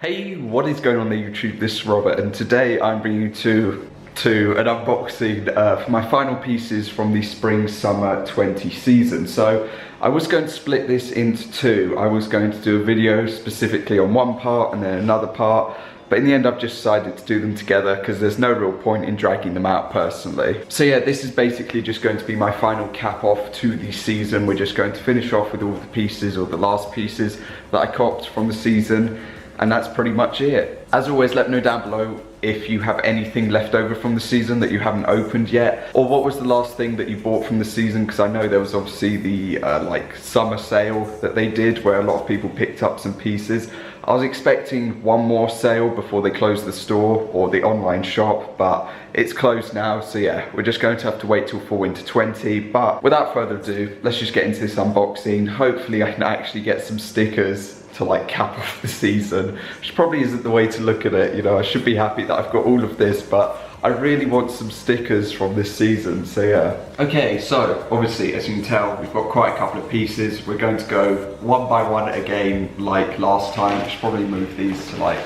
Hey, what is going on there YouTube? This is Robert and today I'm bringing you to an unboxing for my final pieces from the Spring-Summer 20 season. So I was going to split this into two. I was going to do a video specifically on one part and then another part, but in the end I've just decided to do them together because there's no real point in dragging them out personally. So yeah, this is basically just going to be my final cap off to the season. We're just going to finish off with all the pieces or the last pieces that I copped from the season. And that's pretty much it. As always, let me know down below if you have anything left over from the season that you haven't opened yet, or what was the last thing that you bought from the season, because I know there was obviously the like summer sale that they did where a lot of people picked up some pieces. I was expecting one more sale before they closed the store or the online shop, but it's closed now, so yeah, we're just going to have to wait till fall winter 20. But without further ado, let's just get into this unboxing. Hopefully I can actually get some stickers to like cap off the season, which probably isn't the way to look at it. You know, I should be happy that I've got all of this, but I really want some stickers from this season, so yeah. Okay, so obviously as you can tell, we've got quite a couple of pieces. We're going to go one by one again like last time. I should probably move these to like,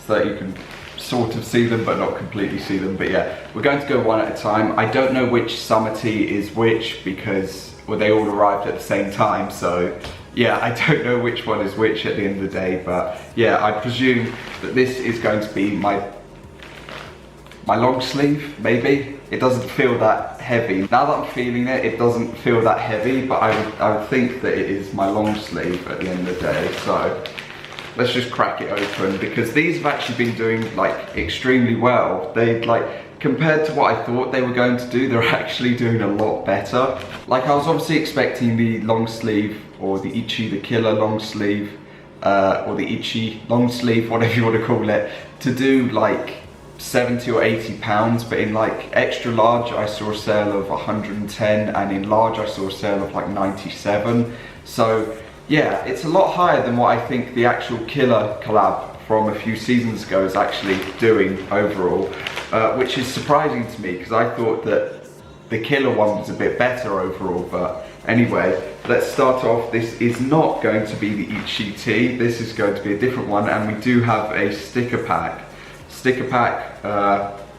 so that you can sort of see them but not completely see them, but yeah, we're going to go one at a time. I don't know which summer tea is which because, well, they all arrived at the same time, so yeah, I don't know which one is which at the end of the day, but yeah, I presume that this is going to be my long sleeve, maybe. It doesn't feel that heavy. Now that I'm feeling it, it doesn't feel that heavy, but I would think that it is my long sleeve at the end of the day, so let's just crack it open, because these have actually been doing like extremely well. They like, compared to what I thought they were going to do, they're actually doing a lot better. Like, I was obviously expecting the long sleeve, or the Ichi the Killer long sleeve, or the Ichi long sleeve, whatever you want to call it, to do like 70 or 80 pounds, but in like extra large I saw a sale of 110, and in large I saw a sale of like 97. So yeah, it's a lot higher than what I think the actual Killer collab from a few seasons ago is actually doing overall, which is surprising to me because I thought that the Killer one was a bit better overall. But anyway, let's start off. This is not going to be the Ichi tea, this is going to be a different one, and we do have a sticker pack.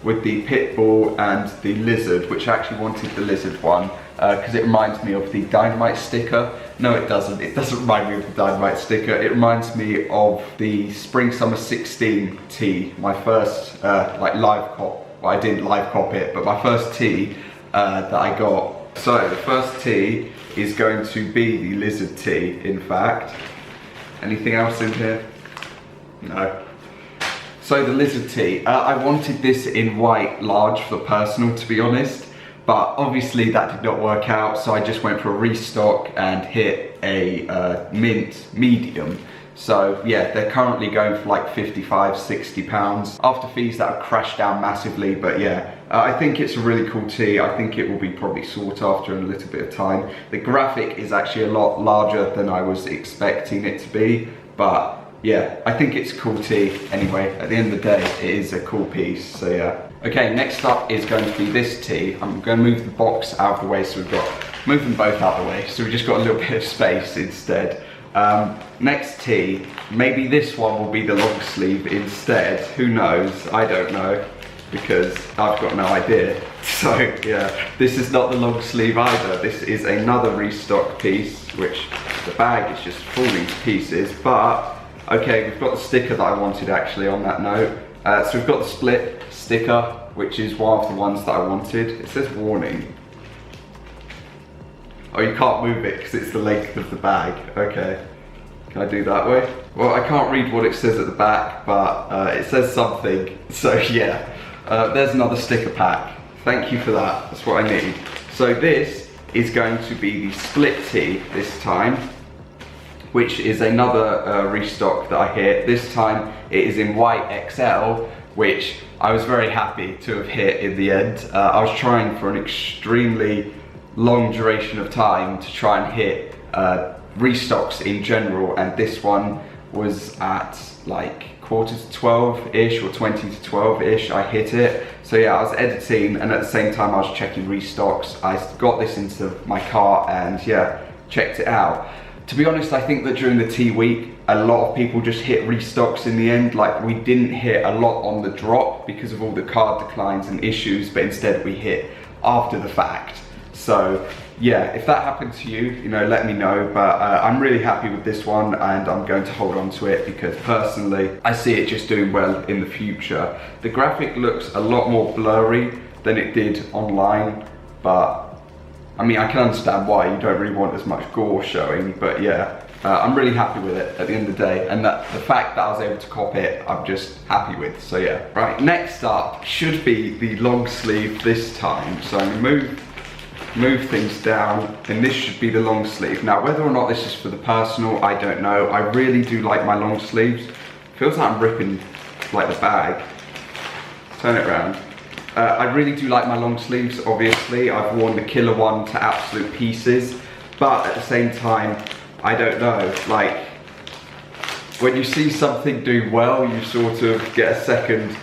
With the Pitbull and the Lizard, which I actually wanted the Lizard one because it reminds me of the Dynamite sticker. No, it doesn't. It doesn't remind me of the Dynamite sticker. It reminds me of the Spring-Summer 16 tea, my first like live cop. Well, I didn't live cop it, but my first tea that I got. So the first tea is going to be the Lizard tea, in fact. Anything else in here? No. So the Lizard tea, I wanted this in white large for personal, to be honest, but obviously that did not work out, so I just went for a restock and hit a mint medium. So yeah, they're currently going for like 55, 60 pounds. After fees that have crashed down massively, but yeah, I think it's a really cool tea. I think it will be probably sought after in a little bit of time. The graphic is actually a lot larger than I was expecting it to be, but yeah, I think it's a cool tea anyway. At the end of the day, it is a cool piece, so yeah. Okay, next up is going to be this tea. I'm going to move the box out of the way, so move them both out of the way, so we've just got a little bit of space instead. Next tea, maybe this one will be the long sleeve instead. Who knows? I don't know, because I've got no idea. So yeah, this is not the long sleeve either. This is another restock piece, which the bag is just falling to pieces, but okay, we've got the sticker that I wanted actually on that note. So we've got the split sticker, which is one of the ones that I wanted. It says warning. Oh, you can't move it because it's the length of the bag. Okay, can I do that way? Well, I can't read what it says at the back, but it says something. So yeah, there's another sticker pack. Thank you for that, that's what I need. So this is going to be the split tea this time, which is another restock that I hit. This time it is in white XL, which I was very happy to have hit in the end. I was trying for an extremely long duration of time to try and hit restocks in general, and this one was at like quarter to 12-ish or 20 to 12-ish, I hit it. So yeah, I was editing and at the same time I was checking restocks. I got this into my cart and yeah, checked it out. To be honest, I think that during the tea week, a lot of people just hit restocks in the end. Like, we didn't hit a lot on the drop because of all the card declines and issues, but instead we hit after the fact. So yeah, if that happened to you, you know, let me know. But I'm really happy with this one, and I'm going to hold on to it because personally I see it just doing well in the future. The graphic looks a lot more blurry than it did online, but I mean, I can understand why. You don't really want as much gore showing, but yeah, I'm really happy with it at the end of the day, and that the fact that I was able to cop it, I'm just happy with. So yeah. Right, next up should be the long sleeve this time. So I'm gonna move things down, and this should be the long sleeve. Now, whether or not this is for the personal, I don't know. I really do like my long sleeves. Feels like I'm ripping like the bag. Turn it around. I really do like my long sleeves, obviously. I've worn the killer one to absolute pieces, but at the same time, I don't know, like, when you see something do well, you sort of get a second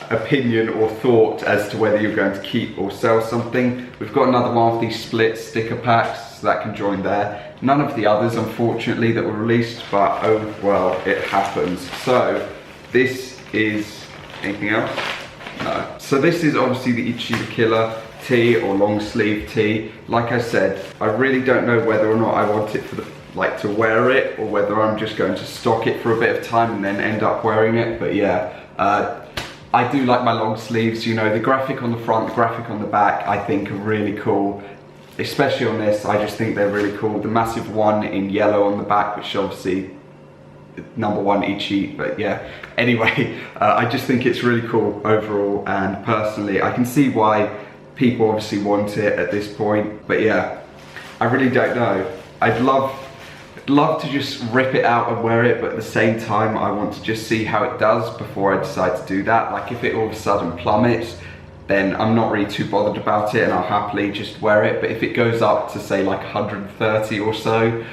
opinion or thought as to whether you're going to keep or sell something. We've got another one of these split sticker packs, so that can join there. None of the others, unfortunately, that were released, but oh well, it happens. So this is, anything else? No. So this is obviously the Ichi the Killer tee, or long sleeve tee. Like I said, I really don't know whether or not I want it for the, like, to wear it, or whether I'm just going to stock it for a bit of time and then end up wearing it. But yeah, I do like my long sleeves. You know, the graphic on the front, the graphic on the back, I think are really cool. Especially on this, I just think they're really cool. The massive one in yellow on the back, which obviously #1 Ichi, but yeah. Anyway, I just think it's really cool overall, and personally, I can see why people obviously want it at this point. But yeah, I really don't know. I'd love to just rip it out and wear it, but at the same time, I want to just see how it does before I decide to do that. Like, if it all of a sudden plummets, then I'm not really too bothered about it, and I'll happily just wear it. But if it goes up to say like 130 or so,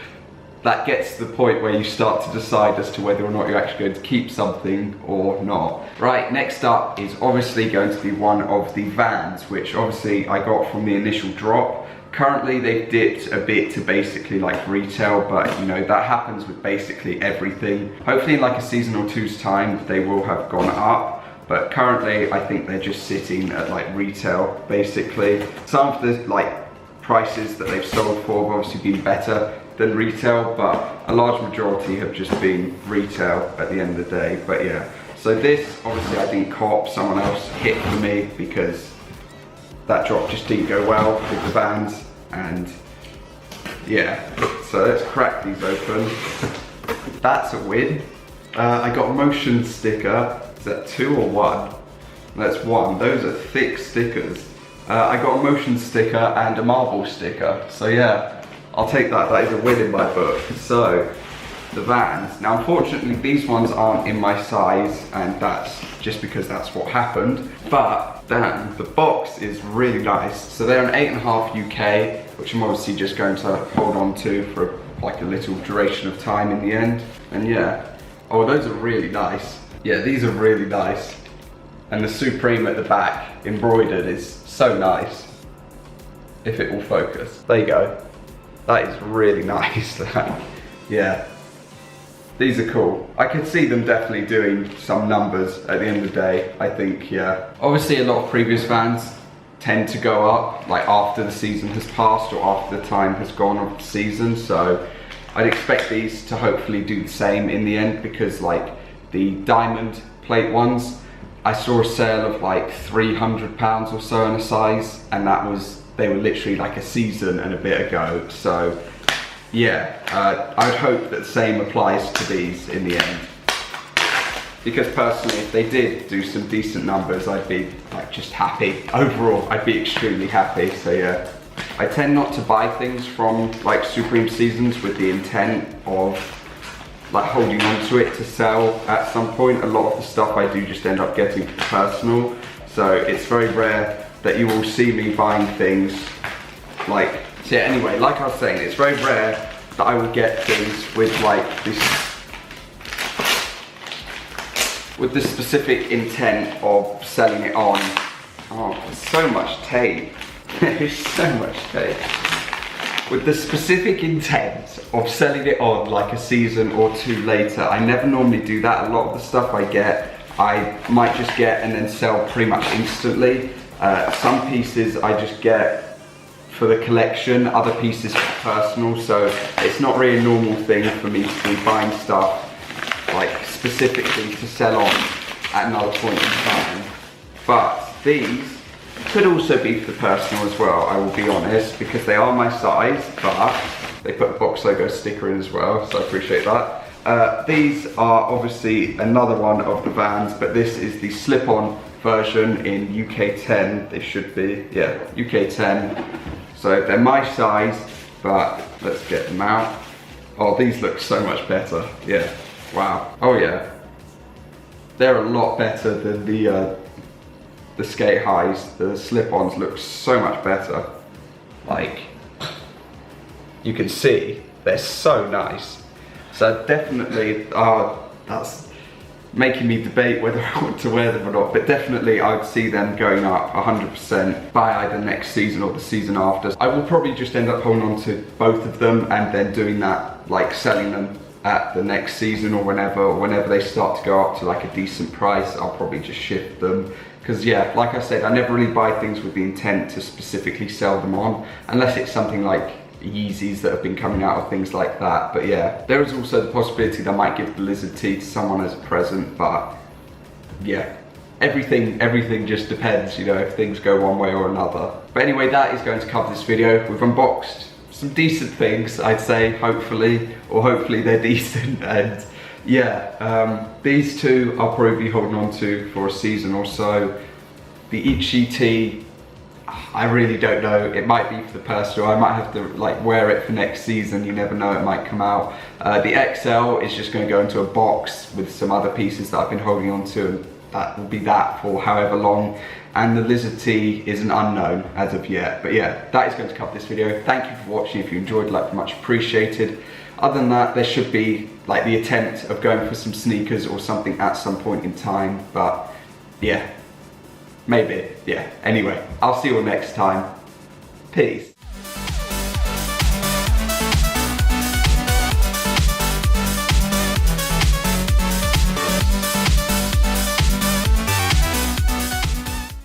that gets to the point where you start to decide as to whether or not you're actually going to keep something or not. Right, next up is obviously going to be one of the Vans, which obviously I got from the initial drop. Currently they've dipped a bit to basically like retail, but you know, that happens with basically everything. Hopefully in like a season or two's time they will have gone up, but currently I think they're just sitting at like retail basically. Some of the like prices that they've sold for have obviously been better than retail, but a large majority have just been retail at the end of the day. But yeah, so this obviously I didn't cop, someone else hit for me because that drop just didn't go well with the Vans. And yeah, so let's crack these open. That's a win. I got a motion sticker. Is that 2 or 1? That's 1. Those are thick stickers. I got a motion sticker and a marble sticker. So yeah, I'll take that. That is a win in my book. So the Vans. Now unfortunately these ones aren't in my size, and that's just because that's what happened. But then the box is really nice. So they're an 8.5 UK, which I'm obviously just going to hold on to for like a little duration of time in the end. And yeah, oh, those are really nice. Yeah, these are really nice. And the Supreme at the back embroidered is so nice. If it will focus. There you go. That is really nice. Yeah. These are cool. I could see them definitely doing some numbers at the end of the day, I think, yeah. Obviously a lot of previous Vans tend to go up like after the season has passed or after the time has gone of the season, so I'd expect these to hopefully do the same in the end, because like the diamond plate ones, I saw a sale of like £300 or so in a size, and they were literally like a season and a bit ago. So yeah, I would hope that the same applies to these in the end. Because personally, if they did do some decent numbers, I'd be like just happy. Overall, I'd be extremely happy, so yeah. I tend not to buy things from like Supreme seasons with the intent of like holding on to it to sell at some point. A lot of the stuff I do just end up getting personal. So it's very rare that you will see me buying things like, so yeah, anyway, like I was saying, it's very rare that I will get things with like this, with the specific intent of selling it on. Oh, there's so much tape. There's so much tape. with the specific intent of selling it on like a season or two later. I never normally do that. A lot of the stuff I get, I might just get and then sell pretty much instantly. Some pieces I just get for the collection, other pieces for personal, so it's not really a normal thing for me to be buying stuff like specifically to sell on at another point in time. But these could also be for personal as well, I will be honest, because they are my size, but they put a box logo sticker in as well, so I appreciate that. These are obviously another one of the Vans, but this is the slip-on version in UK 10, they should be, yeah, UK 10. So they're my size, but let's get them out. Oh, these look so much better, yeah, wow. Oh yeah, they're a lot better than the skate highs. The slip-ons look so much better. Like, you can see, they're so nice. So definitely, that's making me debate whether I want to wear them or not, but definitely I'd see them going up 100% by either next season or the season after. I will probably just end up holding on to both of them and then doing that, like selling them at the next season or whenever they start to go up to like a decent price, I'll probably just shift them. Because yeah, like I said, I never really buy things with the intent to specifically sell them on, unless it's something like Yeezys that have been coming out or things like that. But yeah, there is also the possibility that I might give the lizard tee to someone as a present, but yeah, everything just depends, you know, if things go one way or another. But anyway, that is going to cover this video. We've unboxed some decent things, I'd say, hopefully they're decent, and yeah, these two I'll probably be holding on to for a season or so. The Ichi tee, I really don't know. It might be for the personal. I might have to like wear it for next season. You never know, it might come out. The XL is just going to go into a box with some other pieces that I've been holding on to, and that will be that for however long. And the lizard tee is an unknown as of yet. But yeah, that is going to cover this video. Thank you for watching. If you enjoyed, like, much appreciated. Other than that, there should be like the attempt of going for some sneakers or something at some point in time. But yeah. Maybe, yeah. Anyway, I'll see you all next time. Peace.